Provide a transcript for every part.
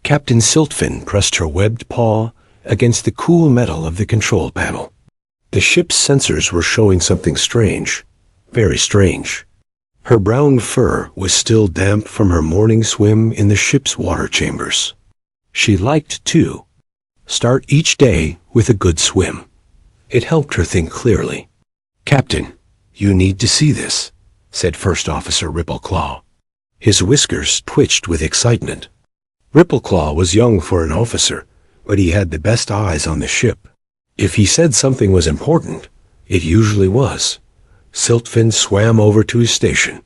Captain Siltfin pressed her webbed paw against the cool metal of the control panel. The ship's sensors were showing something strange, very strange. Her brown fur was still damp from her morning swim in the ship's water chambers. She liked to start each day with a good swim. It helped her think clearly. "Captain, you need to see this," said First Officer Rippleclaw. His whiskers twitched with excitement. Rippleclaw was young for an officer, but he had the best eyes on the ship. If he said something was important, it usually was. Siltfin swam over to his station.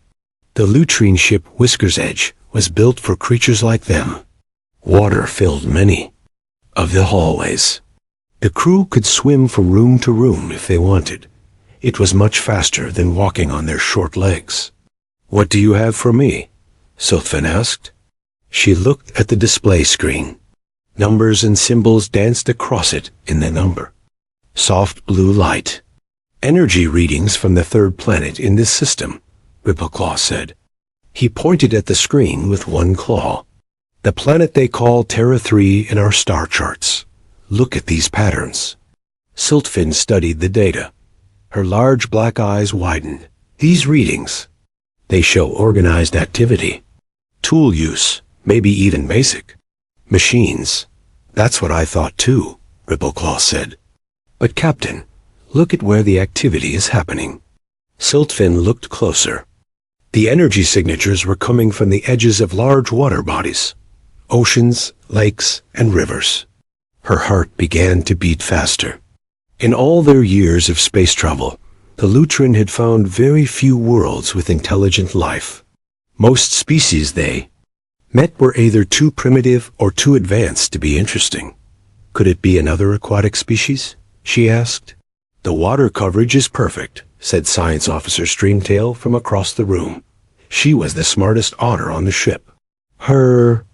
The Lutrine ship Whisker's Edge was built for creatures like them. Water filled many of the hallways. The crew could swim from room to room if they wanted. It was much faster than walking on their short legs. "What do you have for me?" Siltfin asked. She looked at the display screen. Numbers and symbols danced across it in the number. Soft blue light. "Energy readings from the third planet in this system," Rippleclaw said. He pointed at the screen with one claw. "The planet they call Terra 3 in our star charts. Look at these patterns." Siltfin studied the data. Her large black eyes widened. "These readings, they show organized activity. Tool use, maybe even basic. Machines. That's what I thought too," Rippleclaw said. "But Captain, look at where the activity is happening." Siltfin looked closer. The energy signatures were coming from the edges of large water bodies, oceans, lakes, and rivers. Her heart began to beat faster. In all their years of space travel, the Lutrin had found very few worlds with intelligent life. Most species they met were either too primitive or too advanced to be interesting. "Could it be another aquatic species?" she asked. "The water coverage is perfect," said Science Officer Streamtail from across the room. She was the smartest otter on the ship. Her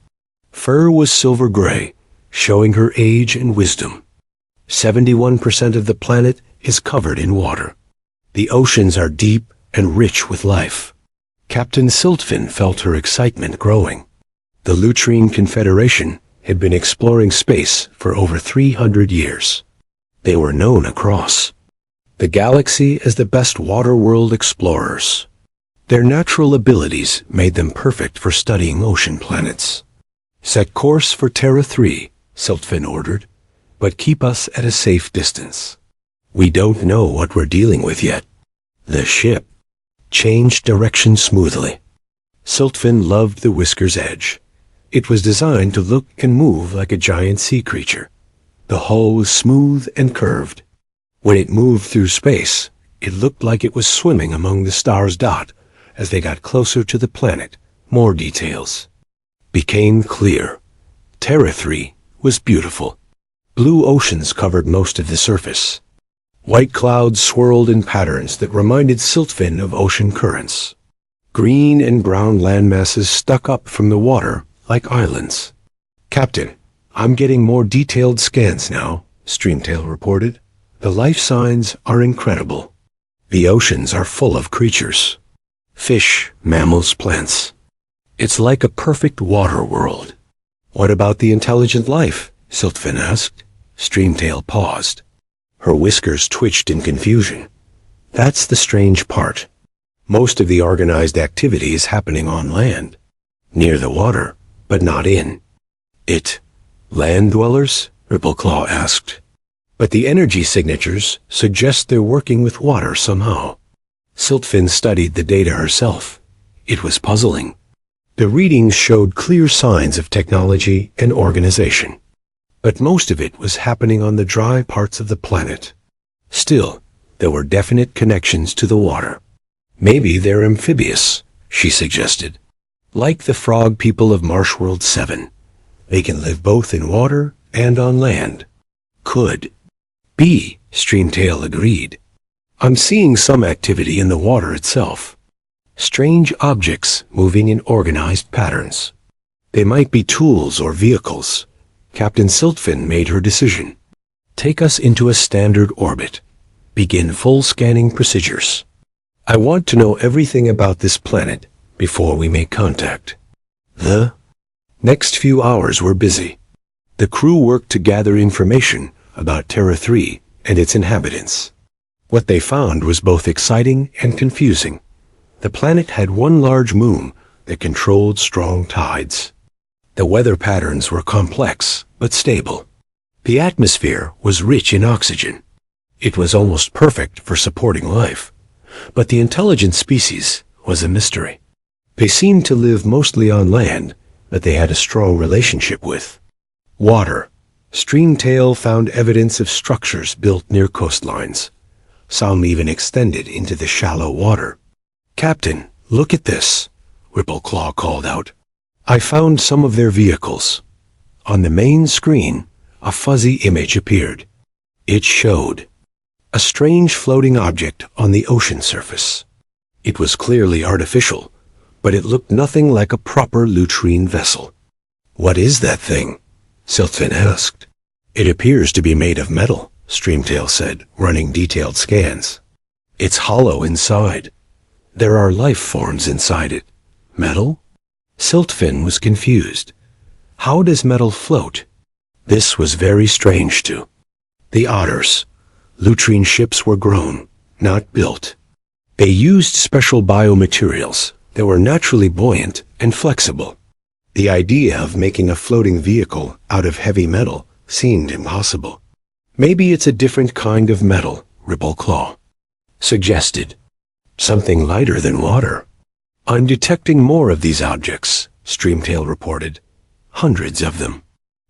fur was silver gray, showing her age and wisdom. 71% of the planet is covered in water. The oceans are deep and rich with life. Captain Siltfin felt her excitement growing. The Lutrine Confederation had been exploring space for over 300 years. They were known across the galaxy as the best water-world explorers. Their natural abilities made them perfect for studying ocean planets. "Set course for Terra 3, Siltfin ordered, "but keep us at a safe distance. We don't know what we're dealing with yet." The ship changed direction smoothly. Siltfin loved the Whisker's Edge. It was designed to look and move like a giant sea creature. The hull was smooth and curved. When it moved through space, it looked like it was swimming among the stars. As they got closer to the planet, more details became clear. Terra 3 was beautiful. Blue oceans covered most of the surface. White clouds swirled in patterns that reminded Siltfin of ocean currents. Green and brown landmasses stuck up from the water like islands. "Captain, I'm getting more detailed scans now," Streamtail reported. "The life signs are incredible. The oceans are full of creatures. Fish, mammals, plants. It's like a perfect water world." "What about the intelligent life?" Siltfin asked. Streamtail paused. Her whiskers twitched in confusion. "That's the strange part. Most of the organized activity is happening on land, near the water, but not in it." "Land dwellers?" Rippleclaw asked. "But the energy signatures suggest they're working with water somehow." Siltfin studied the data herself. It was puzzling. The readings showed clear signs of technology and organization, but most of it was happening on the dry parts of the planet. Still, there were definite connections to the water. "Maybe they're amphibious," she suggested. "Like the frog people of Marshworld 7. They can live both in water and on land." "Could be," Streamtail agreed. "I'm seeing some activity in the water itself. Strange objects moving in organized patterns. They might be tools or vehicles." Captain Siltfin made her decision. "Take us into a standard orbit. Begin full scanning procedures. I want to know everything about this planet before we make contact." The Next few hours were busy. The crew worked to gather information about Terra 3 and its inhabitants. What they found was both exciting and confusing. The planet had one large moon that controlled strong tides. The weather patterns were complex but stable. The atmosphere was rich in oxygen. It was almost perfect for supporting life. But the intelligent species was a mystery. They seemed to live mostly on land that they had a strong relationship with. Water. Streamtail found evidence of structures built near coastlines. Some even extended into the shallow water. "Captain, look at this," Rippleclaw called out. "I found some of their vehicles." On the main screen, a fuzzy image appeared. It showed a strange floating object on the ocean surface. It was clearly artificial, but it looked nothing like a proper Lutrine vessel. "What is that thing?" Siltfin asked. "It appears to be made of metal," Streamtail said, running detailed scans. "It's hollow inside. There are life forms inside it." "Metal?" Siltfin was confused. "How does metal float?" This was very strange too. The Otters. Lutrine ships were grown, not built. They used special biomaterials that were naturally buoyant and flexible. The idea of making a floating vehicle out of heavy metal seemed impossible. "Maybe it's a different kind of metal," Rippleclaw suggested. "Something lighter than water." "I'm detecting more of these objects," Streamtail reported. "Hundreds of them,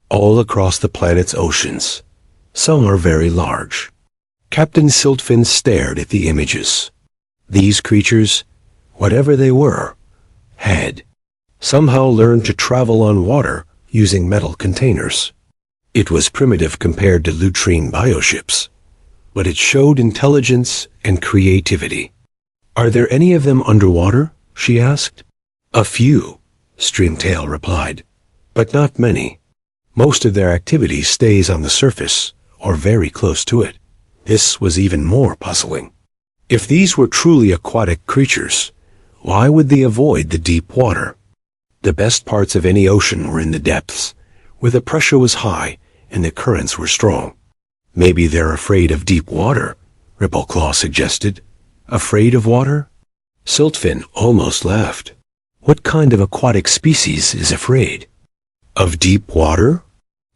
all across the planet's oceans. Some are very large." Captain Siltfin stared at the images. These creatures, whatever they were, had somehow learned to travel on water using metal containers. It was primitive compared to Lutrine bioships, but it showed intelligence and creativity. "Are there any of them underwater?" she asked. "A few," Streamtail replied, "but not many. Most of their activity stays on the surface or very close to it." This was even more puzzling. If these were truly aquatic creatures, why would they avoid the deep water? The best parts of any ocean were in the depths, where the pressure was high and the currents were strong. "Maybe they're afraid of deep water," Rippleclaw suggested. "Afraid of water?" Siltfin almost laughed. "What kind of aquatic species is afraid of deep water?"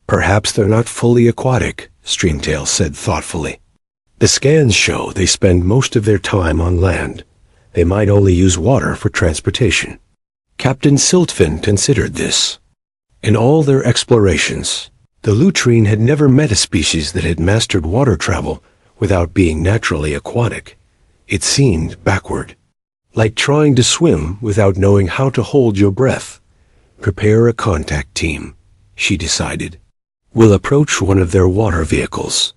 "Perhaps they're not fully aquatic," Streamtail said thoughtfully. "The scans show they spend most of their time on land. They might only use water for transportation." Captain Siltfin considered this. In all their explorations, the Lutrine had never met a species that had mastered water travel without being naturally aquatic. It seemed backward, like trying to swim without knowing how to hold your breath. "Prepare a contact team," she decided. "We'll approach one of their water vehicles.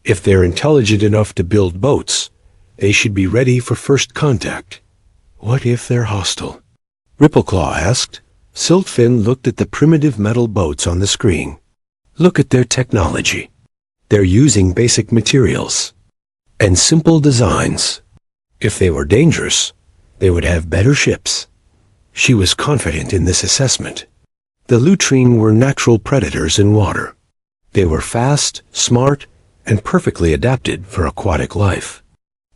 If they're intelligent enough to build boats, they should be ready for first contact." "What if they're hostile?" Rippleclaw asked. Siltfin looked at the primitive metal boats on the screen. "Look at their technology. They're using basic materials and simple designs. If they were dangerous, they would have better ships." She was confident in this assessment. The Lutrine were natural predators in water. They were fast, smart, and perfectly adapted for aquatic life.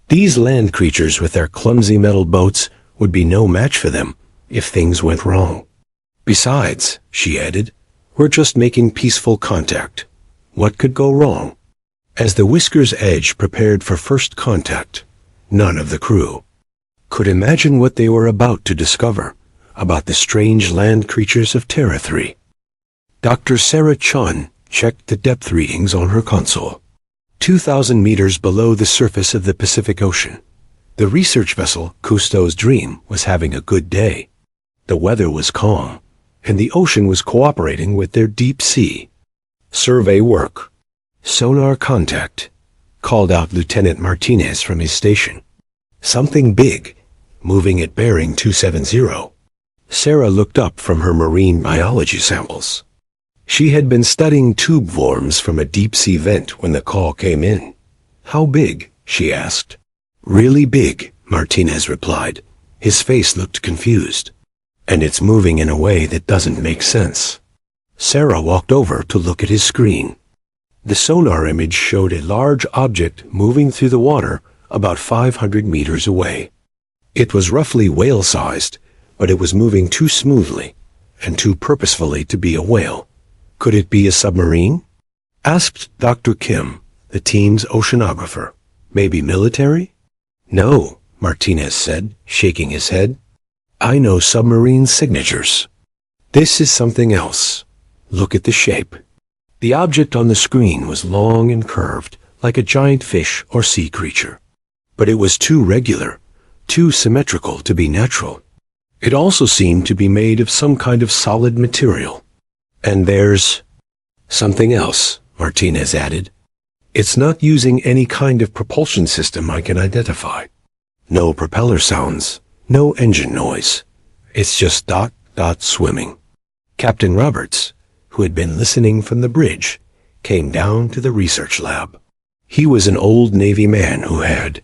These land creatures with their clumsy metal boats would be no match for them if things went wrong. "Besides," she added, "we're just making peaceful contact. What could go wrong?" As the Whisker's Edge prepared for first contact, none of the crew could imagine what they were about to discover about the strange land creatures of Terra 3. Dr. Sarah Chun checked the depth readings on her console. 2,000 meters below the surface of the Pacific Ocean, the research vessel Cousteau's Dream was having a good day. The weather was calm, and the ocean was cooperating with their deep sea survey work. "Sonar contact," called out Lieutenant Martinez from his station. "Something big, moving at bearing 270. Sarah looked up from her marine biology samples. She had been studying tube worms from a deep-sea vent when the call came in. "How big?" she asked. "Really big," Martinez replied. His face looked confused. and it's moving in a way that doesn't make sense. Sarah walked over to look at his screen. The sonar image showed a large object moving through the water about 500 meters away. It was roughly whale-sized, but it was moving too smoothly and too purposefully to be a whale. Could it be a submarine? Asked Dr. Kim, the team's oceanographer. Maybe military? No, Martinez said, shaking his head. I know submarine signatures. This is something else. Look at the shape. The object on the screen was long and curved, like a giant fish or sea creature. But it was too regular, too symmetrical to be natural. It also seemed to be made of some kind of solid material. And there's something else, Martinez added. It's not using any kind of propulsion system I can identify. No propeller sounds, no engine noise. It's just dot, dot swimming. Captain Roberts, who had been listening from the bridge, came down to the research lab. He was an old Navy man who had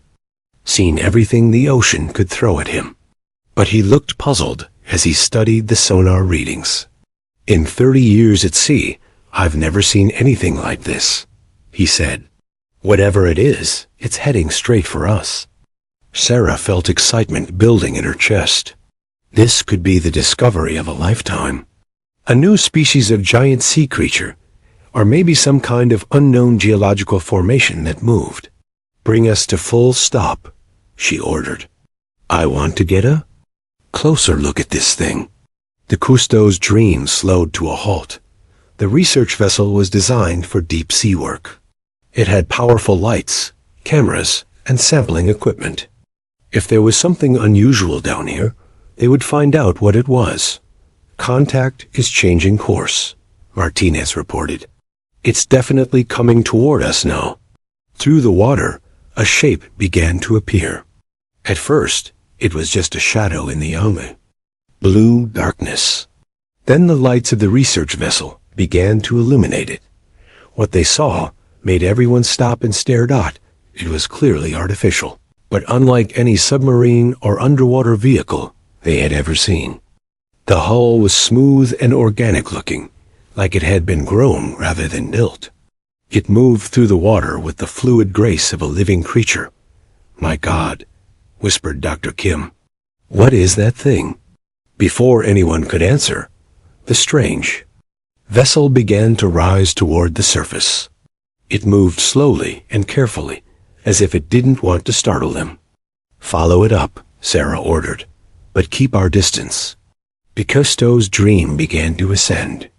seen everything the ocean could throw at him. But he looked puzzled as he studied the sonar readings. In 30 years at sea, I've never seen anything like this, he said. Whatever it is, it's heading straight for us. Sarah felt excitement building in her chest. This could be the discovery of a lifetime. A new species of giant sea creature, or maybe some kind of unknown geological formation that moved. Bring us to full stop, she ordered. I want to get a closer look at this thing. The Cousteau's Dream slowed to a halt. The research vessel was designed for deep sea work. It had powerful lights, cameras, and sampling equipment. If there was something unusual down here, they would find out what it was. Contact is changing course, Martinez reported. It's definitely coming toward us now. Through the water, a shape began to appear. At first, it was just a shadow in the Alma. Blue darkness. Then the lights of the research vessel began to illuminate it. What they saw made everyone stop and stare. It was clearly artificial, but unlike any submarine or underwater vehicle they had ever seen. The hull was smooth and organic looking, like it had been grown rather than built. It moved through the water with the fluid grace of a living creature. My God, whispered Dr. Kim. What is that thing? Before anyone could answer, the strange vessel began to rise toward the surface. It moved slowly and carefully, as if it didn't want to startle them. Follow it up, Sarah ordered, but keep our distance. Cousteau's Dream began to ascend.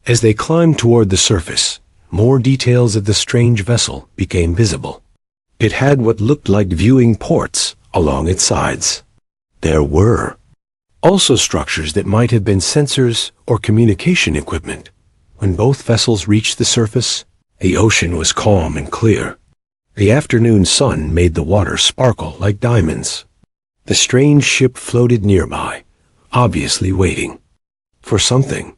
As they climbed toward the surface, more details of the strange vessel became visible. It had what looked like viewing ports along its sides. There were also structures that might have been sensors or communication equipment. When both vessels reached the surface, the ocean was calm and clear. The afternoon sun made the water sparkle like diamonds. The strange ship floated nearby, obviously waiting for something.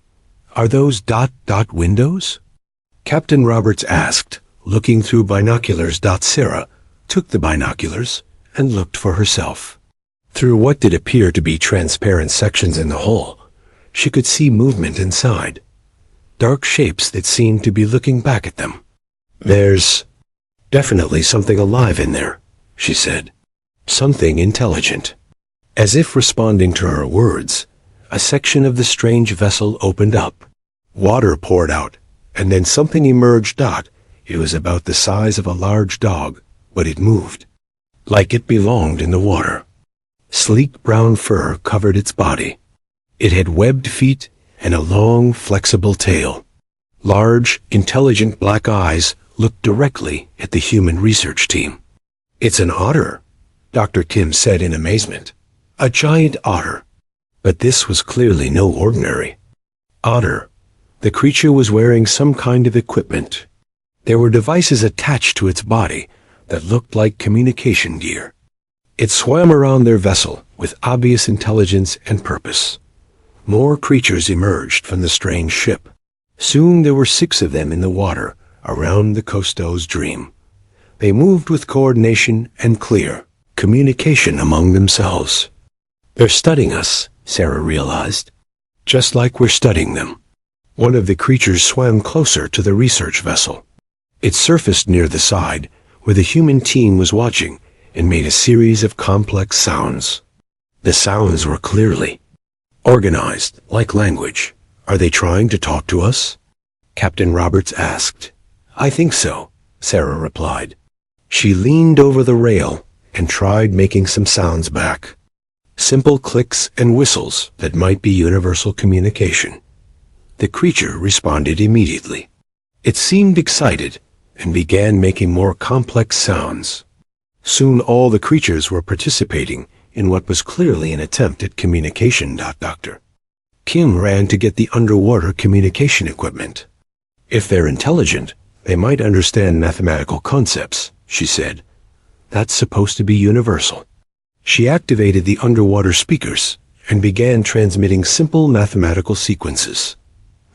Are those dot windows? Captain Roberts asked, looking through binoculars. Sarah took the binoculars and looked for herself. Through what did appear to be transparent sections in the hull, she could see movement inside. Dark shapes that seemed to be looking back at them. There's definitely something alive in there, she said. Something intelligent. As if responding to her words, a section of the strange vessel opened up. Water poured out, and then something emerged. It was about the size of a large dog, but it moved like it belonged in the water. Sleek brown fur covered its body. It had webbed feet and a long, flexible tail. Large, intelligent black eyes looked directly at the human research team. It's an otter, Dr. Kim said in amazement. A giant otter. But this was clearly no ordinary otter. The creature was wearing some kind of equipment. There were devices attached to its body that looked like communication gear. It swam around their vessel with obvious intelligence and purpose. More creatures emerged from the strange ship. Soon there were 6 of them in the water around the Cousteau's Dream. They moved with coordination and clear communication among themselves. They're studying us, Sarah realized. Just like we're studying them. One of the creatures swam closer to the research vessel. It surfaced near the side, where the human team was watching, and made a series of complex sounds. The sounds were clearly organized, like language. Are they trying to talk to us? Captain Roberts asked. I think so, Sarah replied. She leaned over the rail and tried making some sounds back. Simple clicks and whistles that might be universal communication. The creature responded immediately. It seemed excited and began making more complex sounds. Soon all the creatures were participating in what was clearly an attempt at communication. Dr. Kim ran to get the underwater communication equipment. If they're intelligent, they might understand mathematical concepts, she said. That's supposed to be universal. She activated the underwater speakers and began transmitting simple mathematical sequences.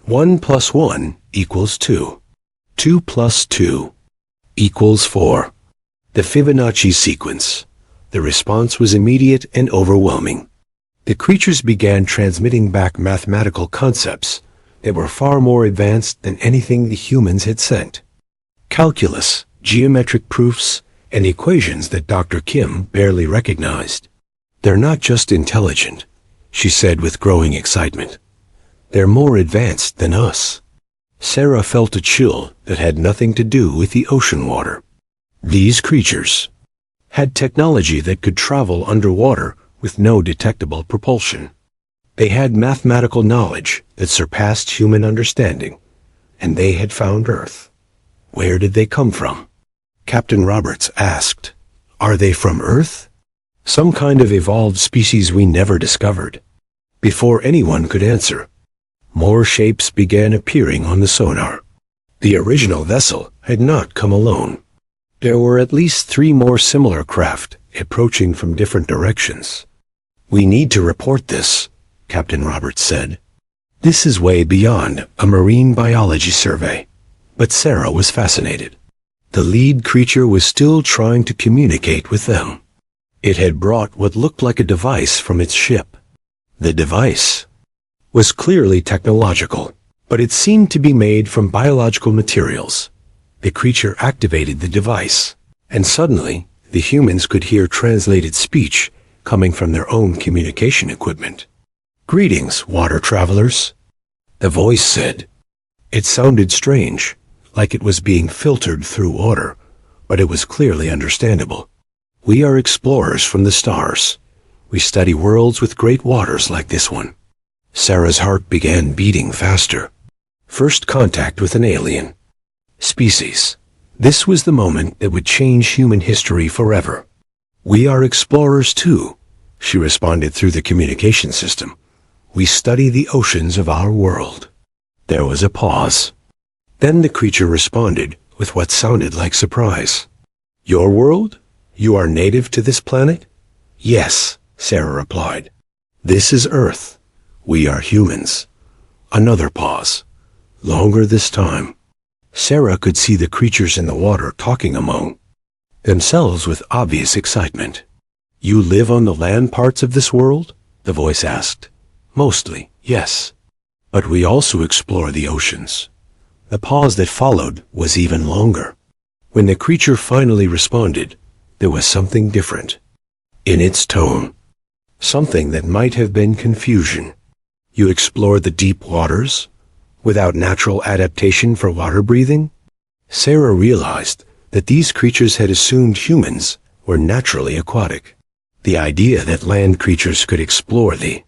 1 + 1 = 2. 2 + 2 = 4. The Fibonacci sequence. The response was immediate and overwhelming. The creatures began transmitting back mathematical concepts that were far more advanced than anything the humans had sent. Calculus, geometric proofs, and equations that Dr. Kim barely recognized. They're not just intelligent, she said with growing excitement. They're more advanced than us. Sarah felt a chill that had nothing to do with the ocean water. These creatures had technology that could travel underwater with no detectable propulsion. They had mathematical knowledge that surpassed human understanding, and they had found Earth. Where did they come from? Captain Roberts asked. Are they from Earth? Some kind of evolved species we never discovered. Before anyone could answer, more shapes began appearing on the sonar. The original vessel had not come alone. There were at least 3 more similar craft approaching from different directions. We need to report this, Captain Roberts said. This is way beyond a marine biology survey. But Sarah was fascinated. The lead creature was still trying to communicate with them. It had brought what looked like a device from its ship. The device was clearly technological, but it seemed to be made from biological materials. The creature activated the device, and suddenly the humans could hear translated speech coming from their own communication equipment. Greetings, water travelers, the voice said. It sounded strange, like it was being filtered through water, but it was clearly understandable. We are explorers from the stars. We study worlds with great waters like this one. Sarah's heart began beating faster. First contact with an alien species. This was the moment that would change human history forever. We are explorers too, she responded through the communication system. We study the oceans of our world. There was a pause. Then the creature responded with what sounded like surprise. Your world? You are native to this planet? Yes, Sarah replied. This is Earth. We are humans. Another pause. Longer this time. Sarah could see the creatures in the water talking among themselves with obvious excitement. You live on the land parts of this world? The voice asked. Mostly, yes. But we also explore the oceans. The pause that followed was even longer. When the creature finally responded, there was something different in its tone. Something that might have been confusion. You explore the deep waters? Without natural adaptation for water breathing? Sarah realized that these creatures had assumed humans were naturally aquatic. The idea that land creatures could explore the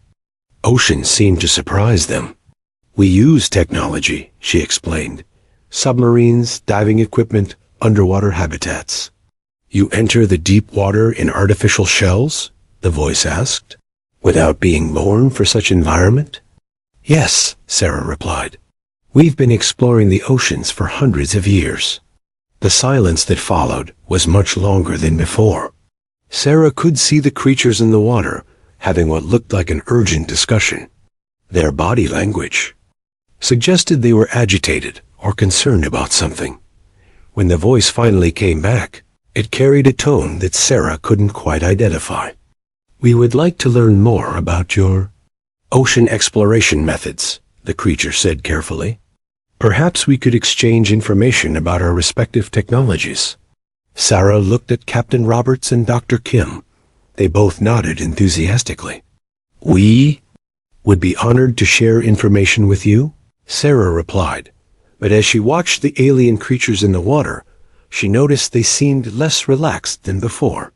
ocean seemed to surprise them. We use technology, she explained. Submarines, diving equipment, underwater habitats. You enter the deep water in artificial shells? The voice asked. Without being born for such environment? Yes, Sarah replied. We've been exploring the oceans for hundreds of years. The silence that followed was much longer than before. Sarah could see the creatures in the water having what looked like an urgent discussion. Their body language suggested they were agitated or concerned about something. When the voice finally came back, it carried a tone that Sarah couldn't quite identify. We would like to learn more about your Ocean exploration methods, the creature said carefully. Perhaps we could exchange information about our respective technologies. Sarah looked at Captain Roberts and Dr. Kim. They both nodded enthusiastically. We would be honored to share information with you, Sarah replied. But as she watched the alien creatures in the water, she noticed they seemed less relaxed than before.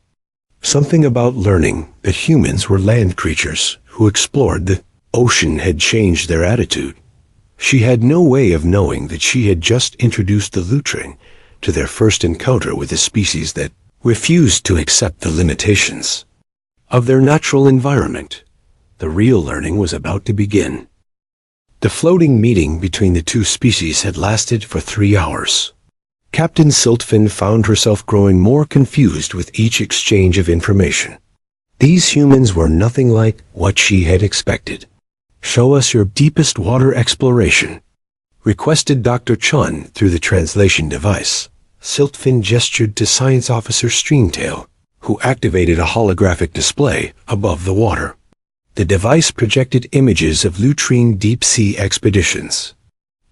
Something about learning that humans were land creatures who explored the ocean had changed their attitude. She had no way of knowing that she had just introduced the Lutring to their first encounter with a species that refused to accept the limitations of their natural environment. The real learning was about to begin. The floating meeting between the two species had lasted for 3 hours. Captain Siltfin found herself growing more confused with each exchange of information. These humans were nothing like what she had expected. "Show us your deepest water exploration," requested Dr. Chun through the translation device. Siltfin gestured to Science Officer Stringtail, who activated a holographic display above the water. The device projected images of Lutring deep-sea expeditions.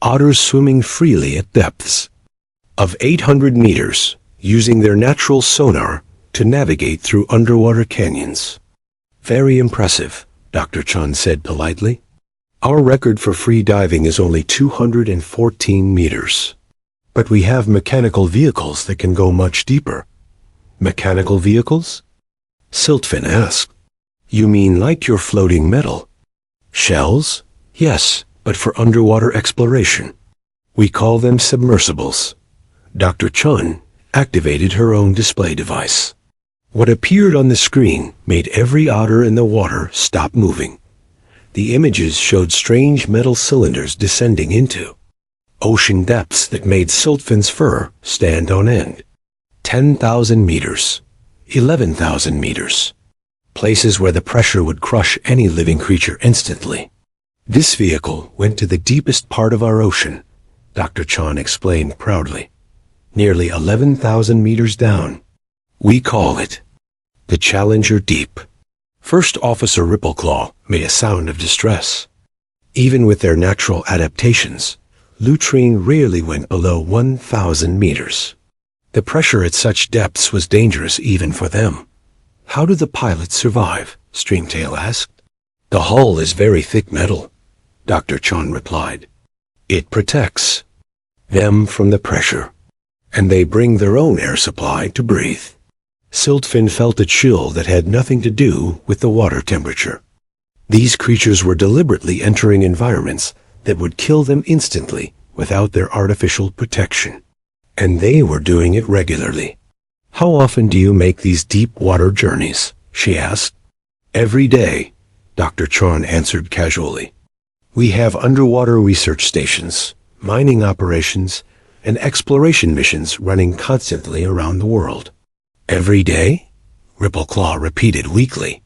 Otters swimming freely at depths of 800 meters, using their natural sonar to navigate through underwater canyons. "Very impressive," Dr. Chun said politely. "Our record for free diving is only 214 meters. But we have mechanical vehicles that can go much deeper." "Mechanical vehicles?" Siltfin asked. "You mean like your floating metal shells?" "Yes, but for underwater exploration. We call them submersibles." Dr. Chun activated her own display device. What appeared on the screen made every otter in the water stop moving. The images showed strange metal cylinders descending into ocean depths that made Siltfin's fur stand on end. 10,000 meters, 11,000 meters. Places where the pressure would crush any living creature instantly. "This vehicle went to the deepest part of our ocean," Dr. Chun explained proudly. "Nearly 11,000 meters down. We call it the Challenger Deep." First Officer Rippleclaw made a sound of distress. Even with their natural adaptations, Lutring rarely went below 1,000 meters. The pressure at such depths was dangerous even for them. "How do the pilots survive?" Stringtail asked. "The hull is very thick metal," Dr. Chun replied. "It protects them from the pressure, and they bring their own air supply to breathe." Siltfin felt a chill that had nothing to do with the water temperature. These creatures were deliberately entering environments that would kill them instantly without their artificial protection. And they were doing it regularly. "How often do you make these deep water journeys?" she asked. "Every day," Dr. Chun answered casually. "We have underwater research stations, mining operations, and exploration missions running constantly around the world." "Every day?" Rippleclaw repeated weakly.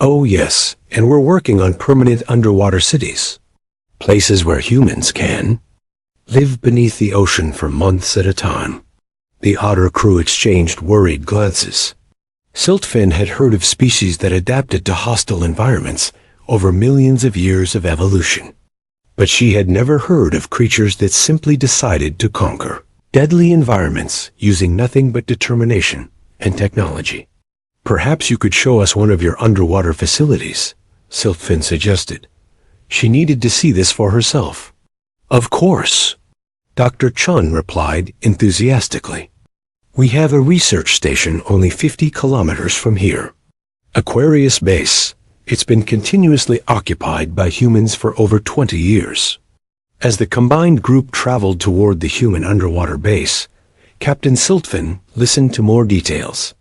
"Oh yes, and we're working on permanent underwater cities. Places where humans can live beneath the ocean for months at a time." The otter crew exchanged worried glances. Siltfin had heard of species that adapted to hostile environments over millions of years of evolution. But she had never heard of creatures that simply decided to conquer deadly environments using nothing but determination and technology. "Perhaps you could show us one of your underwater facilities," Siltfin suggested. She needed to see this for herself. "Of course," Dr. Chun replied enthusiastically. "We have a research station only 50 kilometers from here. Aquarius Base. It's been continuously occupied by humans for over 20 years." As the combined group traveled toward the human underwater base, Captain Siltfin listened to more details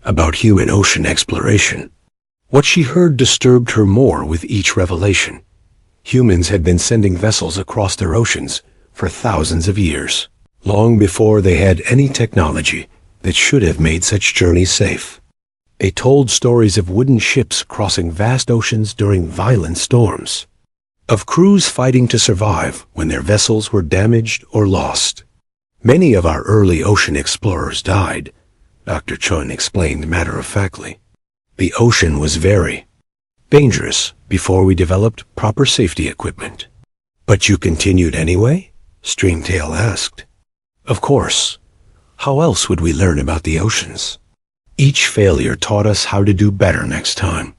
about human ocean exploration. What she heard disturbed her more with each revelation. Humans had been sending vessels across their oceans for thousands of years, long before they had any technology that should have made such journeys safe. They told stories of wooden ships crossing vast oceans during violent storms, of crews fighting to survive when their vessels were damaged or lost. "Many of our early ocean explorers died," Dr. Chun explained matter-of-factly. "The ocean was very Dangerous before we developed proper safety equipment. But you continued anyway? Streamtail asked. Of course. How else would we learn about the oceans? Each failure taught us how to do better next time.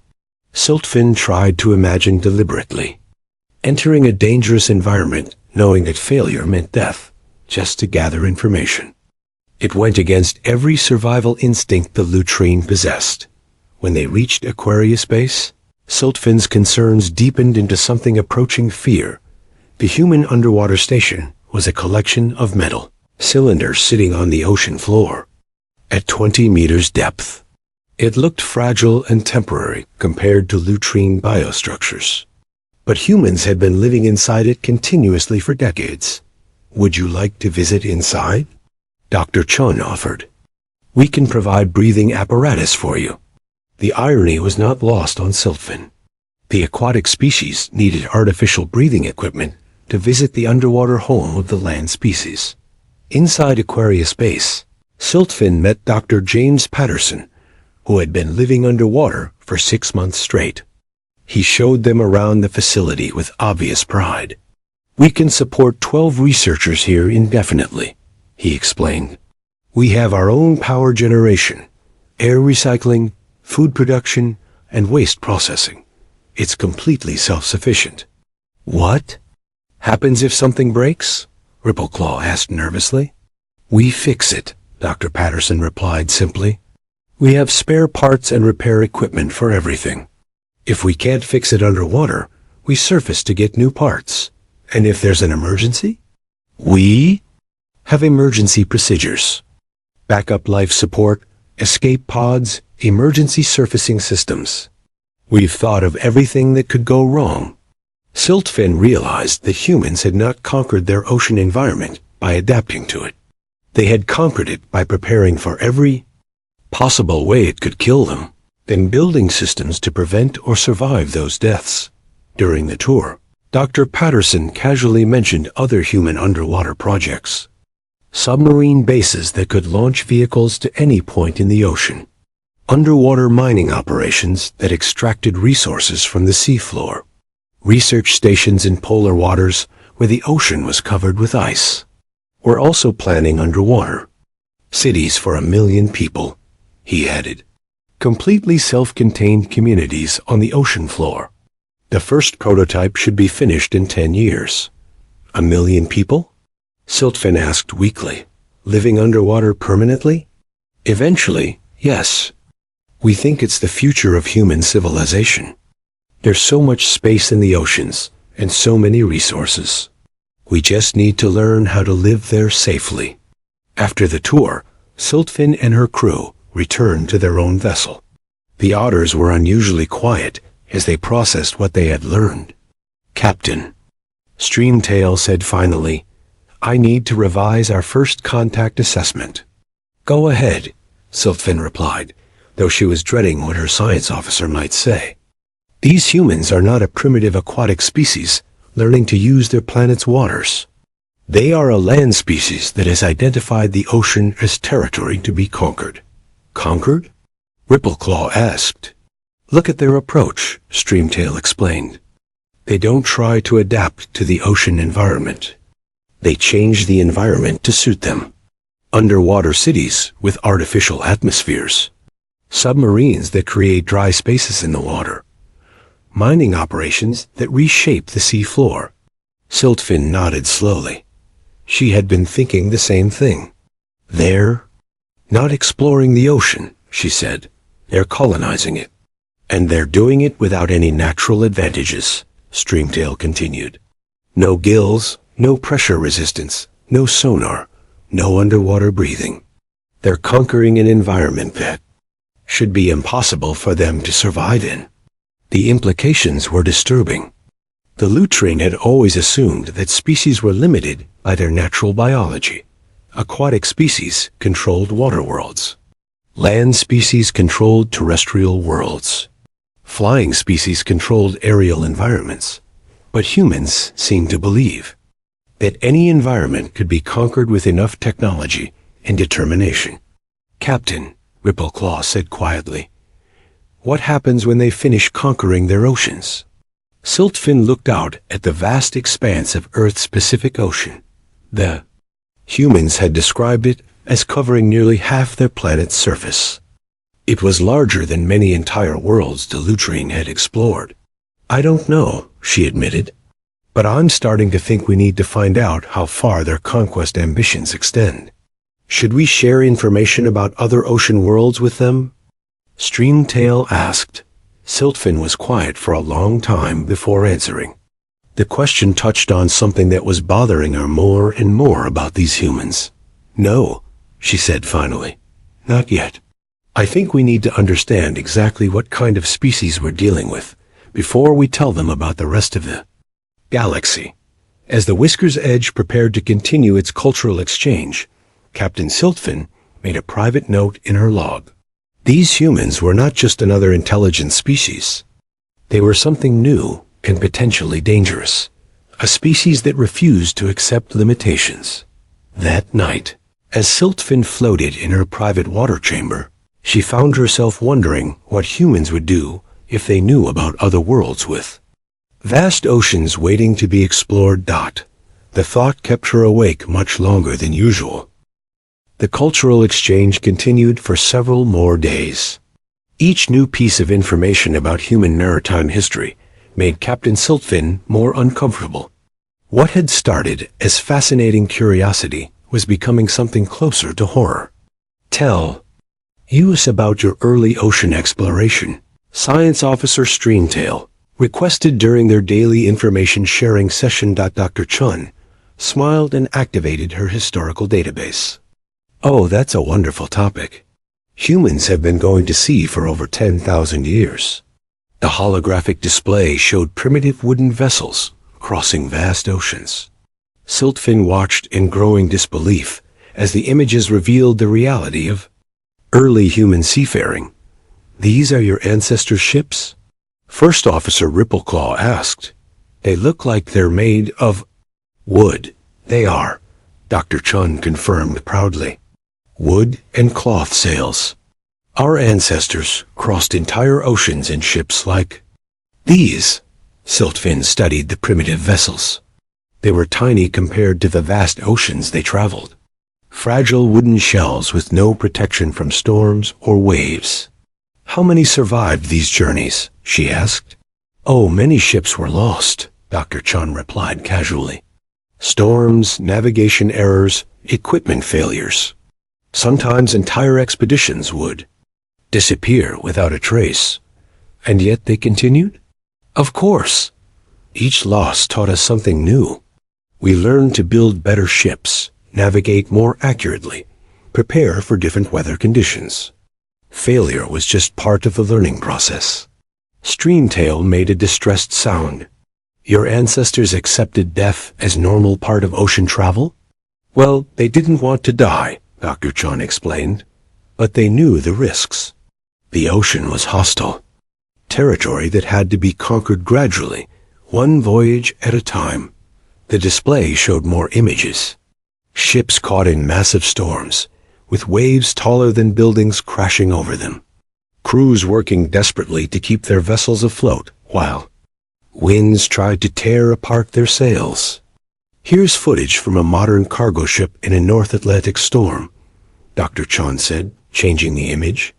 Siltfin tried to imagine deliberately. Entering a dangerous environment, knowing that failure meant death, just to gather information. It went against every survival instinct the Lutrine possessed. When they reached Aquarius Base, Siltfin's concerns deepened into something approaching fear. The human underwater station was a collection of metal cylinders sitting on the ocean floor at 20 meters depth. It looked fragile and temporary compared to Lutrine biostructures. But humans had been living inside it continuously for decades. Would you like to visit inside? Dr. Chun offered. We can provide breathing apparatus for you. The irony was not lost on Siltfin. The aquatic species needed artificial breathing equipment to visit the underwater home of the land species. Inside Aquarius Base, Siltfin met Dr. James Patterson, who had been living underwater for 6 months straight. He showed them around the facility with obvious pride. We can support 12 researchers here indefinitely, he explained. We have our own power generation, air recycling, food production, and waste processing. It's completely self-sufficient. What happens if something breaks? Rippleclaw asked nervously. We fix it, Dr. Patterson replied simply. We have spare parts and repair equipment for everything. If we can't fix it underwater, we surface to get new parts. And if there's an emergency? We have emergency procedures. Backup life support, escape pods, emergency surfacing systems. We've thought of everything that could go wrong. Siltfin realized that humans had not conquered their ocean environment by adapting to it. They had conquered it by preparing for every possible way it could kill them, then building systems to prevent or survive those deaths. During the tour, Dr. Patterson casually mentioned other human underwater projects. Submarine bases that could launch vehicles to any point in the ocean. Underwater mining operations that extracted resources from the seafloor. Research stations in polar waters where the ocean was covered with ice. We're also planning underwater cities for 1 million people, he added. Completely self-contained communities on the ocean floor. The first prototype should be finished in 10 years. 1 million people? Siltfin asked weakly. Living underwater permanently? Eventually, yes. We think it's the future of human civilization. There's so much space in the oceans, and so many resources. We just need to learn how to live there safely. After the tour, Siltfin and her crew returned to their own vessel. The Otters were unusually quiet as they processed what they had learned. Captain, Streamtail said finally, I need to revise our first contact assessment. Go ahead, Siltfin replied, though she was dreading what her science officer might say. These humans are not a primitive aquatic species learning to use their planet's waters. They are a land species that has identified the ocean as territory to be conquered. Conquered? Rippleclaw asked. Look at their approach, Streamtail explained. They don't try to adapt to the ocean environment. They change the environment to suit them. Underwater cities with artificial atmospheres. Submarines that create dry spaces in the water. Mining operations that reshape the sea floor. Siltfin nodded slowly. She had been thinking the same thing. They're not exploring the ocean, she said. They're colonizing it. And they're doing it without any natural advantages, Streamtail continued. No gills, no pressure resistance, no sonar, no underwater breathing. They're conquering an environment that should be impossible for them to survive in. The implications were disturbing. The Lutrine had always assumed that species were limited by their natural biology. Aquatic species controlled water worlds. Land species controlled terrestrial worlds. Flying species controlled aerial environments. But humans seemed to believe that any environment could be conquered with enough technology and determination. Captain, Rippleclaw said quietly, What happens when they finish conquering their oceans? Siltfin looked out at the vast expanse of Earth's Pacific Ocean. The humans had described it as covering nearly half their planet's surface. It was larger than many entire worlds Delutrine had explored. I don't know, she admitted, but I'm starting to think we need to find out how far their conquest ambitions extend. Should we share information about other ocean worlds with them? Streamtail asked. Siltfin was quiet for a long time before answering. The question touched on something that was bothering her more and more about these humans. No, she said finally. Not yet. I think we need to understand exactly what kind of species we're dealing with before we tell them about the rest of the galaxy. As the Whisker's Edge prepared to continue its cultural exchange, Captain Siltfin made a private note in her log. These humans were not just another intelligent species. They were something new and potentially dangerous, a species that refused to accept limitations. That night, as Siltfin floated in her private water chamber, she found herself wondering what humans would do if they knew about other worlds with vast oceans waiting to be explored. The thought kept her awake much longer than usual. The cultural exchange continued for several more days. Each new piece of information about human maritime history made Captain Siltfin more uncomfortable. What had started as fascinating curiosity was becoming something closer to horror. Tell us about your early ocean exploration, Science Officer Streamtail requested during their daily information sharing session. Dr. Chun smiled and activated her historical database. Oh, that's a wonderful topic. Humans have been going to sea for over 10,000 years. The holographic display showed primitive wooden vessels crossing vast oceans. Siltfin watched in growing disbelief as the images revealed the reality of early human seafaring. These are your ancestors' ships? First Officer Rippleclaw asked. They look like they're made of wood. They are, Dr. Chun confirmed proudly. Wood and cloth sails. Our ancestors crossed entire oceans in ships like these. Siltfin studied the primitive vessels. They were tiny compared to the vast oceans they traveled. Fragile wooden shells with no protection from storms or waves. How many survived these journeys? She asked. Oh, many ships were lost, Dr. Chun replied casually. Storms, navigation errors, equipment failures. Sometimes entire expeditions would disappear without a trace. And yet they continued? Of course. Each loss taught us something new. We learned to build better ships, navigate more accurately, prepare for different weather conditions. Failure was just part of the learning process. Streamtail made a distressed sound. Your ancestors accepted death as normal part of ocean travel? Well, they didn't want to die, Dr. Chun explained, but they knew the risks. The ocean was hostile, territory that had to be conquered gradually, one voyage at a time. The display showed more images. Ships caught in massive storms, with waves taller than buildings crashing over them. Crews working desperately to keep their vessels afloat, while winds tried to tear apart their sails. Here's footage from a modern cargo ship in a North Atlantic storm, Dr. Chun said, changing the image.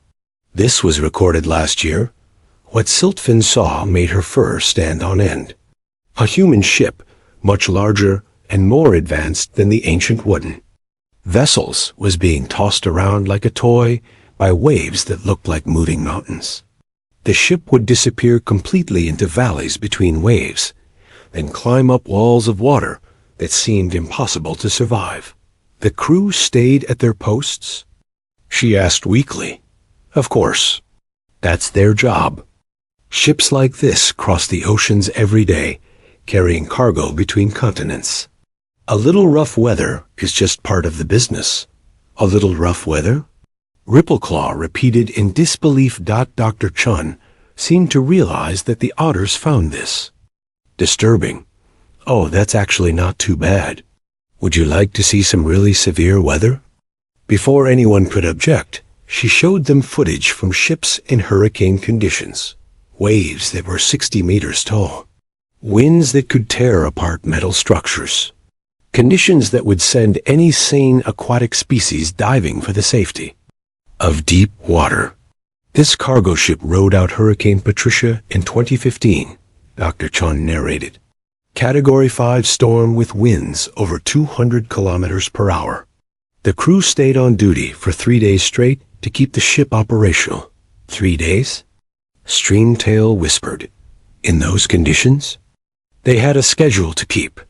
This was recorded last year. What Siltfin saw made her fur stand on end. A human ship, much larger and more advanced than the ancient wooden vessels, was being tossed around like a toy by waves that looked like moving mountains. The ship would disappear completely into valleys between waves, then climb up walls of water that seemed impossible to survive. The crew stayed at their posts? She asked weakly. Of course. That's their job. Ships like this cross the oceans every day, carrying cargo between continents. A little rough weather is just part of the business. A little rough weather? Rippleclaw repeated in disbelief. Dr. Chun seemed to realize that the Otters found this disturbing. Oh, that's actually not too bad. Would you like to see some really severe weather? Before anyone could object, She showed them footage from ships in hurricane conditions, waves that were 60 meters tall, winds that could tear apart metal structures, conditions that would send any sane aquatic species diving for the safety of deep water. This cargo ship rode out Hurricane Patricia in 2015, Dr. Chun narrated. Category 5 storm with winds over 200 kilometers per hour. The crew stayed on duty for 3 days straight to keep the ship operational. 3 days? Streamtail whispered. In those conditions? They had a schedule to keep,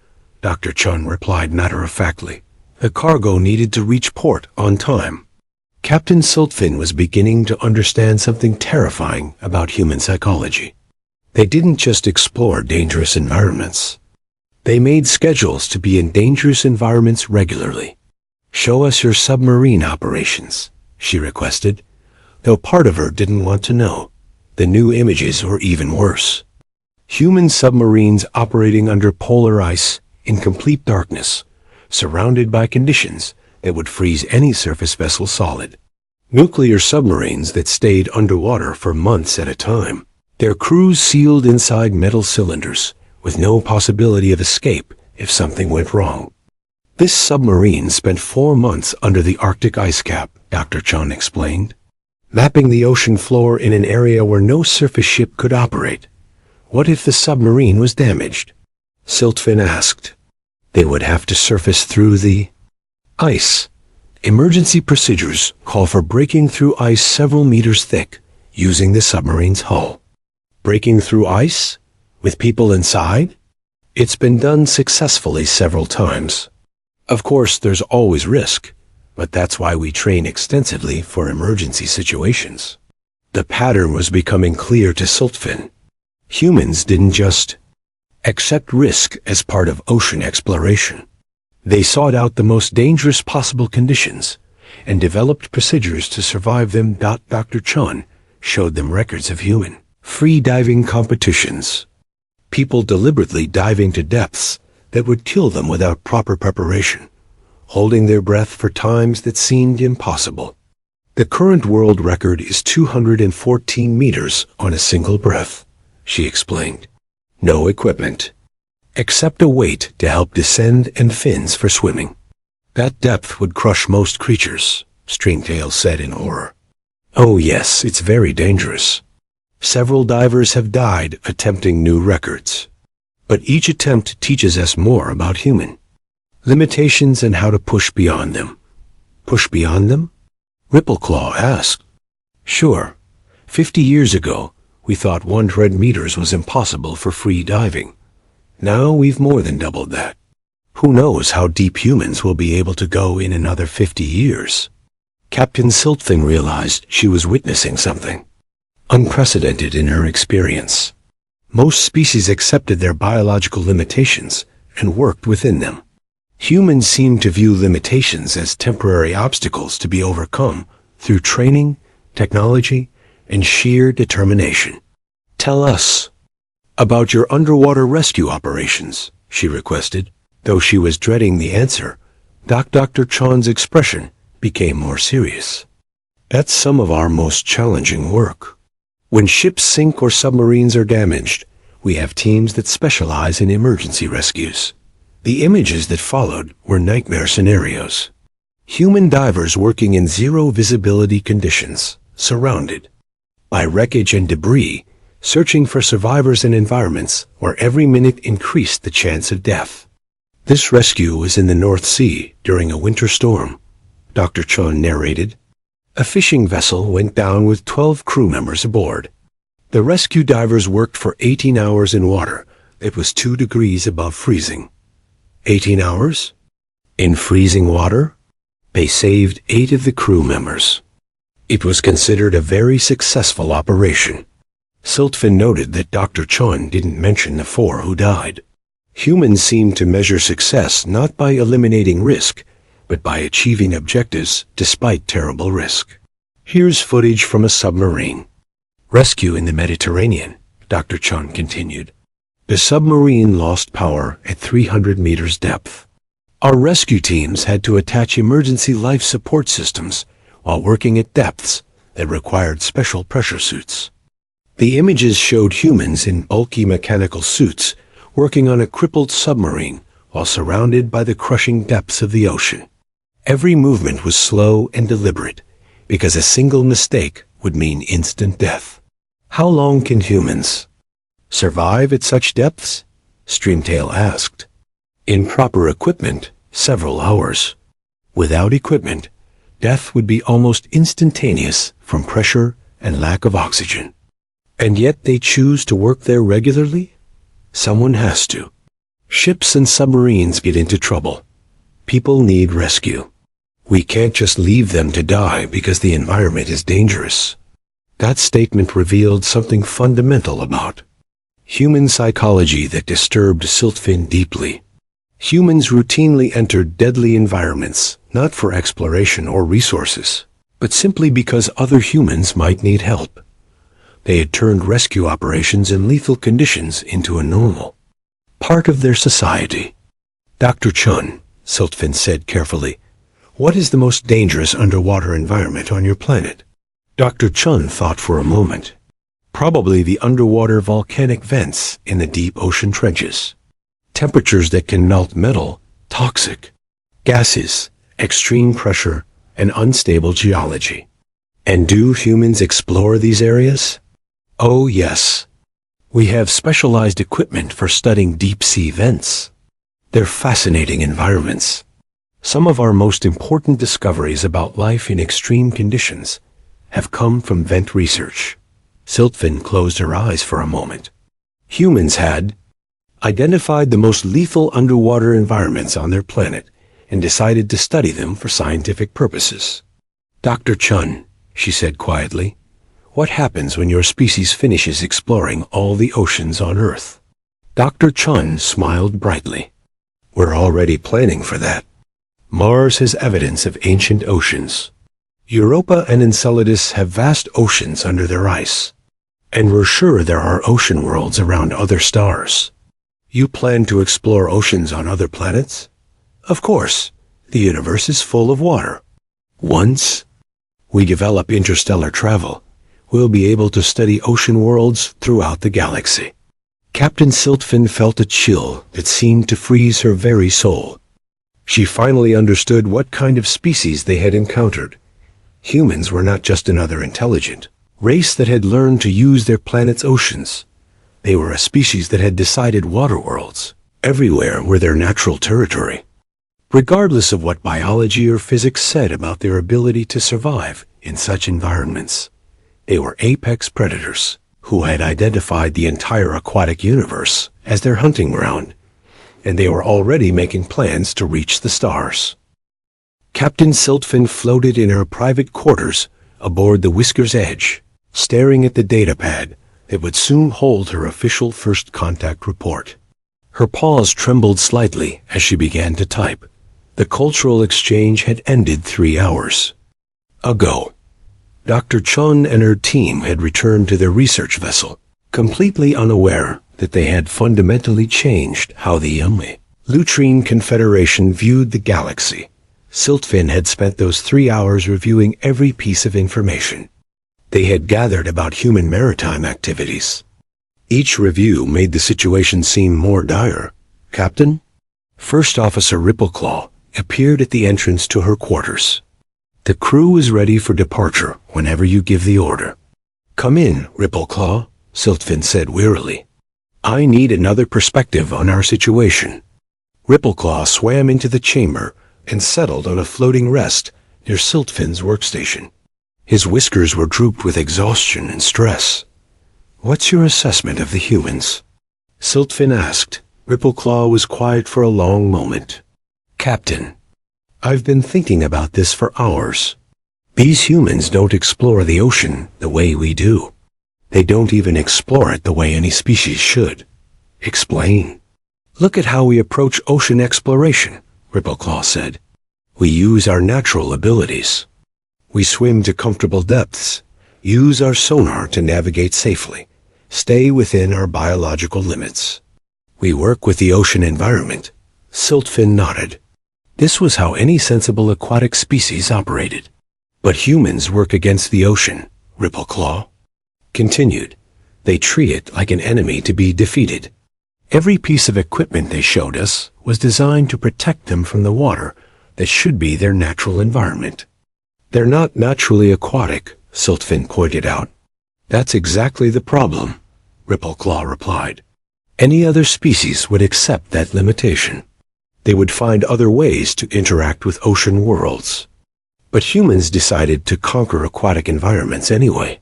Dr. Chun replied matter-of-factly. The cargo needed to reach port on time. Captain Siltfin was beginning to understand something terrifying about human psychology. They didn't just explore dangerous environments. They made schedules to be in dangerous environments regularly. Show us your submarine operations, she requested, though part of her didn't want to know. The new images were even worse. Human submarines operating under polar ice in complete darkness, surrounded by conditions that would freeze any surface vessel solid. Nuclear submarines that stayed underwater for months at a time. Their crews sealed inside metal cylinders, with no possibility of escape if something went wrong. This submarine spent 4 months under the Arctic ice cap, Dr. Chun explained, mapping the ocean floor in an area where no surface ship could operate. What if the submarine was damaged? Siltfin asked. They would have to surface through the ice. Emergency procedures call for breaking through ice several meters thick, using the submarine's hull. Breaking through ice? With people inside? It's been done successfully several times. Of course, there's always risk, but that's why we train extensively for emergency situations. The pattern was becoming clear to Siltfin. Humans didn't just accept risk as part of ocean exploration. They sought out the most dangerous possible conditions and developed procedures to survive them. Dr. Chun showed them records of human free diving competitions. People deliberately diving to depths that would kill them without proper preparation, holding their breath for times that seemed impossible. The current world record is 214 meters on a single breath, she explained. No equipment, except a weight to help descend and fins for swimming. That depth would crush most creatures, Streamtail said in horror. Oh yes, it's very dangerous. Several divers have died attempting new records. But each attempt teaches us more about human limitations and how to push beyond them. Push beyond them? Rippleclaw asked. Sure. 50 years ago, we thought 100 meters was impossible for free diving. Now we've more than doubled that. Who knows how deep humans will be able to go in another 50 years? Captain Siltfin realized she was witnessing something unprecedented in her experience. Most species accepted their biological limitations and worked within them. Humans seem to view limitations as temporary obstacles to be overcome through training, technology, and sheer determination. Tell us about your underwater rescue operations, she requested. Though she was dreading the answer, Dr. Chun's expression became more serious. That's some of our most challenging work. When ships sink or submarines are damaged, we have teams that specialize in emergency rescues. The images that followed were nightmare scenarios. Human divers working in zero visibility conditions, surrounded by wreckage and debris, searching for survivors in environments where every minute increased the chance of death. This rescue was in the North Sea during a winter storm, Dr. Chun narrated. A fishing vessel went down with 12 crew members aboard. The rescue divers worked for 18 hours in water that was 2 degrees above freezing. 18 hours? In freezing water? They saved 8 of the crew members. It was considered a very successful operation. Siltfin noted that Dr. Chun didn't mention the 4 who died. Humans seem to measure success not by eliminating risk, but by achieving objectives despite terrible risk. Here's footage from a submarine rescue in the Mediterranean, Dr. Chun continued. The submarine lost power at 300 meters depth. Our rescue teams had to attach emergency life support systems while working at depths that required special pressure suits. The images showed humans in bulky mechanical suits working on a crippled submarine while surrounded by the crushing depths of the ocean. Every movement was slow and deliberate, because a single mistake would mean instant death. How long can humans survive at such depths? Streamtail asked. In proper equipment, several hours. Without equipment, death would be almost instantaneous from pressure and lack of oxygen. And yet they choose to work there regularly? Someone has to. Ships and submarines get into trouble. People need rescue. We can't just leave them to die because the environment is dangerous. That statement revealed something fundamental about human psychology that disturbed Siltfin deeply. Humans routinely entered deadly environments, not for exploration or resources, but simply because other humans might need help. They had turned rescue operations in lethal conditions into a normal part of their society. Dr. Chun, Siltfin said carefully, what is the most dangerous underwater environment on your planet? Dr. Chun thought for a moment. Probably the underwater volcanic vents in the deep ocean trenches. Temperatures that can melt metal, toxic gases, extreme pressure, and unstable geology. And do humans explore these areas? Oh yes. We have specialized equipment for studying deep-sea vents. They're fascinating environments. Some of our most important discoveries about life in extreme conditions have come from vent research. Siltfin closed her eyes for a moment. Humans had identified the most lethal underwater environments on their planet and decided to study them for scientific purposes. Dr. Chun, she said quietly, what happens when your species finishes exploring all the oceans on Earth? Dr. Chun smiled brightly. We're already planning for that. Mars has evidence of ancient oceans. Europa and Enceladus have vast oceans under their ice. And we're sure there are ocean worlds around other stars. You plan to explore oceans on other planets? Of course, the universe is full of water. Once we develop interstellar travel, we'll be able to study ocean worlds throughout the galaxy. Captain Siltfin felt a chill that seemed to freeze her very soul. She finally understood what kind of species they had encountered. Humans were not just another intelligent race that had learned to use their planet's oceans. They were a species that had decided water worlds everywhere were their natural territory. Regardless of what biology or physics said about their ability to survive in such environments, they were apex predators who had identified the entire aquatic universe as their hunting ground, and they were already making plans to reach the stars. Captain Siltfin floated in her private quarters aboard the Whisker's Edge, staring at the datapad that would soon hold her official first contact report. Her paws trembled slightly as she began to type. The cultural exchange had ended 3 hours ago. Dr. Chun and her team had returned to their research vessel, completely unaware that they had fundamentally changed how the Lutrine Confederation viewed the galaxy. Siltfin had spent those 3 hours reviewing every piece of information they had gathered about human maritime activities. Each review made the situation seem more dire. Captain? First Officer Rippleclaw appeared at the entrance to her quarters. The crew is ready for departure whenever you give the order. Come in, Rippleclaw, Siltfin said wearily. I need another perspective on our situation. Rippleclaw swam into the chamber and settled on a floating rest near Siltfin's workstation. His whiskers were drooped with exhaustion and stress. What's your assessment of the humans? Siltfin asked. Rippleclaw was quiet for a long moment. Captain, I've been thinking about this for hours. These humans don't explore the ocean the way we do. They don't even explore it the way any species should. Explain. Look at how we approach ocean exploration, Rippleclaw said. We use our natural abilities. We swim to comfortable depths, use our sonar to navigate safely, stay within our biological limits. We work with the ocean environment. Siltfin nodded. This was how any sensible aquatic species operated. But humans work against the ocean, Rippleclaw continued. They treat it like an enemy to be defeated. Every piece of equipment they showed us was designed to protect them from the water that should be their natural environment. They're not naturally aquatic, Siltfin pointed out. That's exactly the problem, Rippleclaw replied. Any other species would accept that limitation. They would find other ways to interact with ocean worlds. But humans decided to conquer aquatic environments anyway.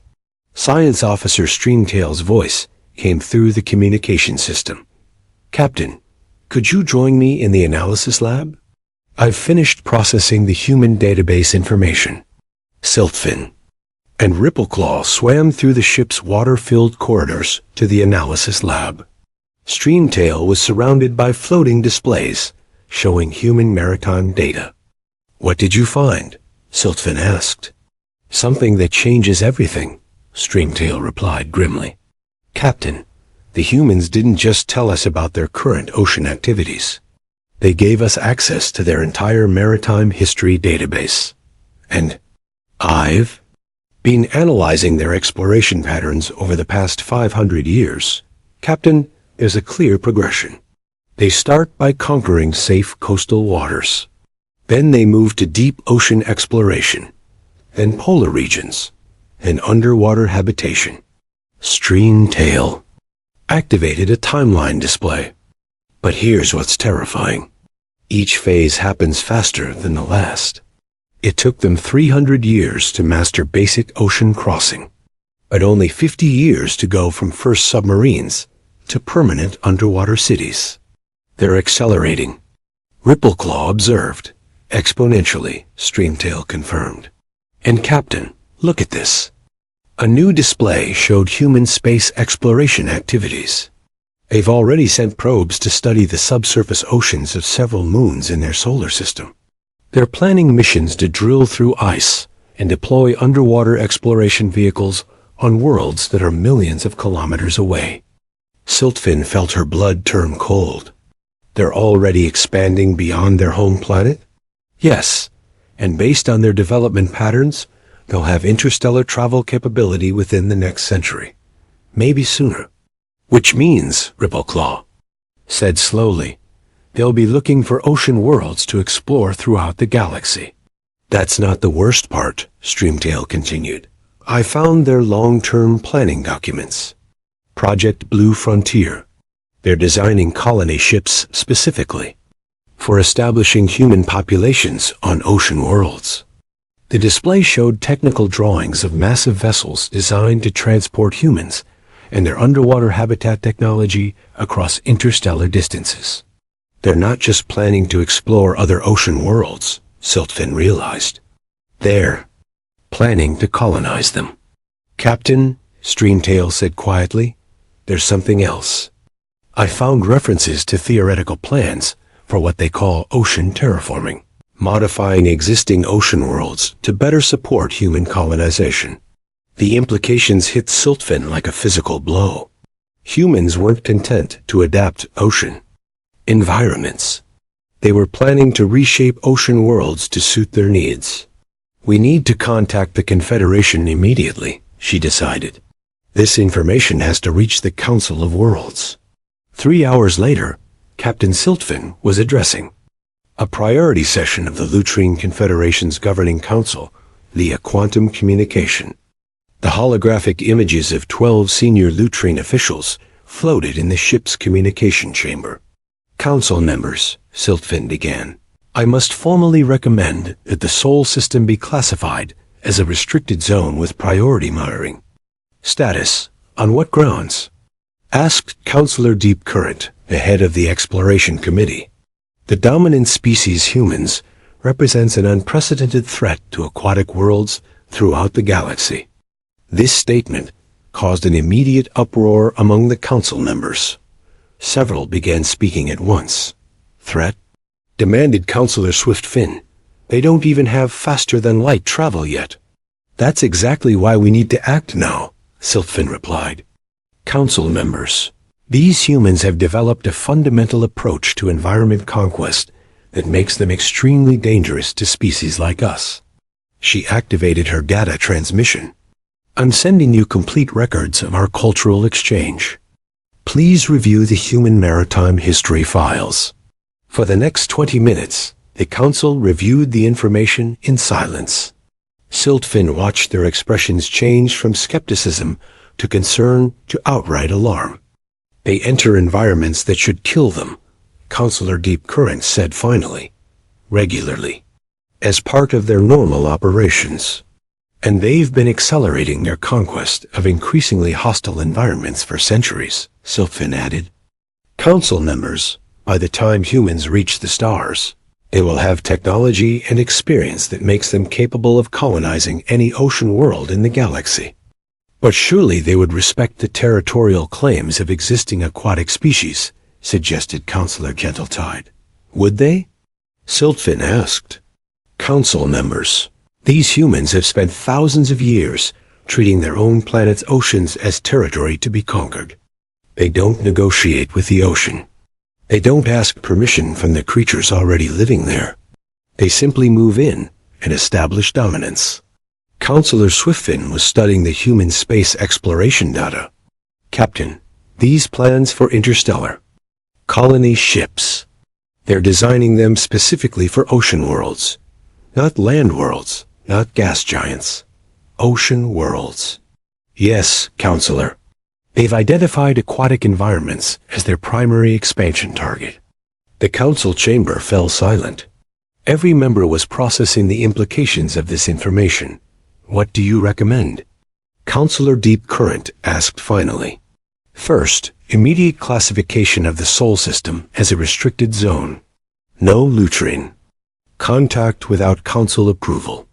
Science Officer Stringtail's voice came through the communication system. Captain, could you join me in the analysis lab? I've finished processing the human database information. Siltfin and Rippleclaw swam through the ship's water-filled corridors to the analysis lab. Stringtail was surrounded by floating displays showing human maritime data. What did you find? Siltfin asked. Something that changes everything, Stringtail replied grimly. Captain, the humans didn't just tell us about their current ocean activities. They gave us access to their entire maritime history database. And I've been analyzing their exploration patterns over the past 500 years. Captain, there's a clear progression. They start by conquering safe coastal waters. Then they move to deep ocean exploration, then polar regions, and underwater habitation. Stringtail activated a timeline display. But here's what's terrifying. Each phase happens faster than the last. It took them 300 years to master basic ocean crossing, but only 50 years to go from first submarines to permanent underwater cities. They're accelerating, Rippleclaw observed. Exponentially, Stringtail confirmed. And Captain, look at this. A new display showed human space exploration activities. They've already sent probes to study the subsurface oceans of several moons in their solar system. They're planning missions to drill through ice and deploy underwater exploration vehicles on worlds that are millions of kilometers away. Siltfin felt her blood turn cold. They're already expanding beyond their home planet? Yes, and based on their development patterns, they'll have interstellar travel capability within the next century. Maybe sooner. Which means, Rippleclaw said slowly, they'll be looking for ocean worlds to explore throughout the galaxy. That's not the worst part, Stringtail continued. I found their long-term planning documents. Project Blue Frontier. They're designing colony ships specifically for establishing human populations on ocean worlds. The display showed technical drawings of massive vessels designed to transport humans and their underwater habitat technology across interstellar distances. They're not just planning to explore other ocean worlds, Siltfin realized. They're planning to colonize them. Captain, Stringtail said quietly, there's something else. I found references to theoretical plans for what they call ocean terraforming, modifying existing ocean worlds to better support human colonization. The implications hit Siltfin like a physical blow. Humans weren't content to adapt ocean environments. They were planning to reshape ocean worlds to suit their needs. We need to contact the Confederation immediately, she decided. This information has to reach the Council of Worlds. 3 hours later, Captain Siltfin was addressing a priority session of the Lutrine Confederation's Governing Council via quantum communication. The holographic images of 12 senior Lutrine officials floated in the ship's communication chamber. Council members, Siltfin began, I must formally recommend that the Sol system be classified as a restricted zone with priority monitoring. Status, on what grounds? Asked Counselor Deep Current, the head of the Exploration Committee. The dominant species humans represents an unprecedented threat to aquatic worlds throughout the galaxy. This statement caused an immediate uproar among the council members. Several began speaking at once. Threat? Demanded Counselor Swiftfin. They don't even have faster-than-light travel yet. That's exactly why we need to act now, Siltfin replied. Council members, these humans have developed a fundamental approach to environment conquest that makes them extremely dangerous to species like us. She activated her data transmission. I'm sending you complete records of our cultural exchange. Please review the human maritime history files. For the next 20 minutes, the council reviewed the information in silence. Siltfin watched their expressions change from skepticism to concern to outright alarm. They enter environments that should kill them, Counselor Deep Current said finally, regularly, as part of their normal operations. And they've been accelerating their conquest of increasingly hostile environments for centuries, Siltfin added. Council members, by the time humans reach the stars, they will have technology and experience that makes them capable of colonizing any ocean world in the galaxy. But surely they would respect the territorial claims of existing aquatic species, suggested Counselor Gentletide. Would they? Siltfin asked. Council members, these humans have spent thousands of years treating their own planet's oceans as territory to be conquered. They don't negotiate with the ocean. They don't ask permission from the creatures already living there. They simply move in and establish dominance. Counselor Swiftfin was studying the human space exploration data. Captain, these plans for interstellar colony ships. They're designing them specifically for ocean worlds, not land worlds, not gas giants. Ocean worlds. Yes, Counselor. They've identified aquatic environments as their primary expansion target. The council chamber fell silent. Every member was processing the implications of this information. What do you recommend? Counselor Deep Current asked finally. First, immediate classification of the Sol system as a restricted zone. No lutrine. Contact without council approval.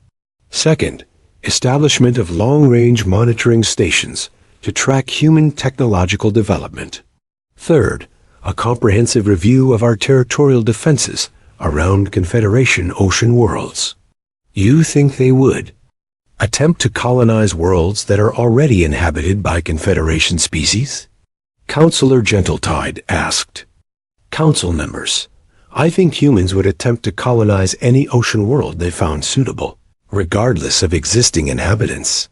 Second, establishment of long-range monitoring stations to track human technological development. Third, a comprehensive review of our territorial defenses around Confederation ocean worlds. You think they would attempt to colonize worlds that are already inhabited by Confederation species? Counselor Gentletide asked. Council members, I think humans would attempt to colonize any ocean world they found suitable, regardless of existing inhabitants.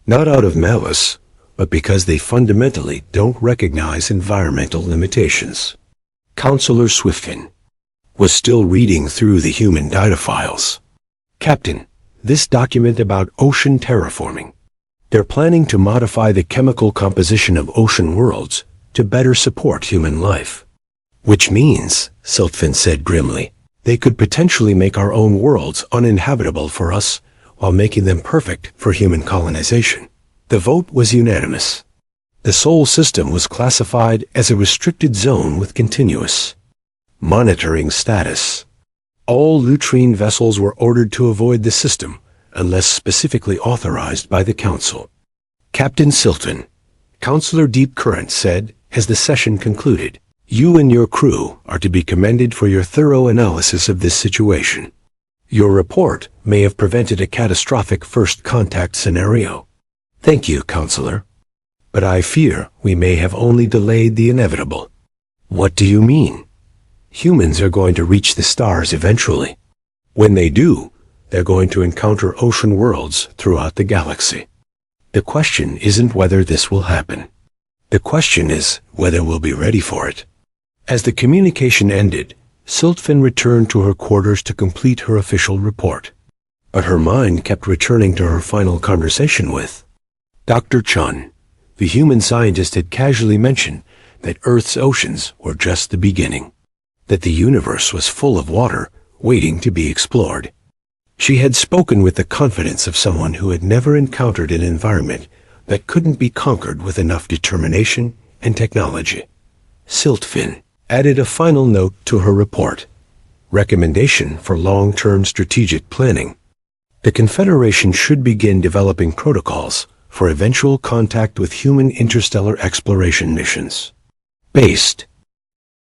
Not out of malice, but because they fundamentally don't recognize environmental limitations. Counselor Swiftfin was still reading through the human data files. Captain, this document about ocean terraforming. They're planning to modify the chemical composition of ocean worlds to better support human life. Which means, Siltfin said grimly, they could potentially make our own worlds uninhabitable for us while making them perfect for human colonization. The vote was unanimous. The Sol system was classified as a restricted zone with continuous monitoring status. All lutrine vessels were ordered to avoid the system unless specifically authorized by the Council. Captain Silton, Counselor Deep Current said as the session concluded, you and your crew are to be commended for your thorough analysis of this situation. Your report may have prevented a catastrophic first contact scenario. Thank you, Counselor. But I fear we may have only delayed the inevitable. What do you mean? Humans are going to reach the stars eventually. When they do, they're going to encounter ocean worlds throughout the galaxy. The question isn't whether this will happen. The question is whether we'll be ready for it. As the communication ended, Siltfin returned to her quarters to complete her official report. But her mind kept returning to her final conversation with Dr. Chun. The human scientist had casually mentioned that Earth's oceans were just the beginning, that the universe was full of water waiting to be explored. She had spoken with the confidence of someone who had never encountered an environment that couldn't be conquered with enough determination and technology. Siltfin added a final note to her report. Recommendation for long-term strategic planning. The Confederation should begin developing protocols for eventual contact with human interstellar exploration missions, based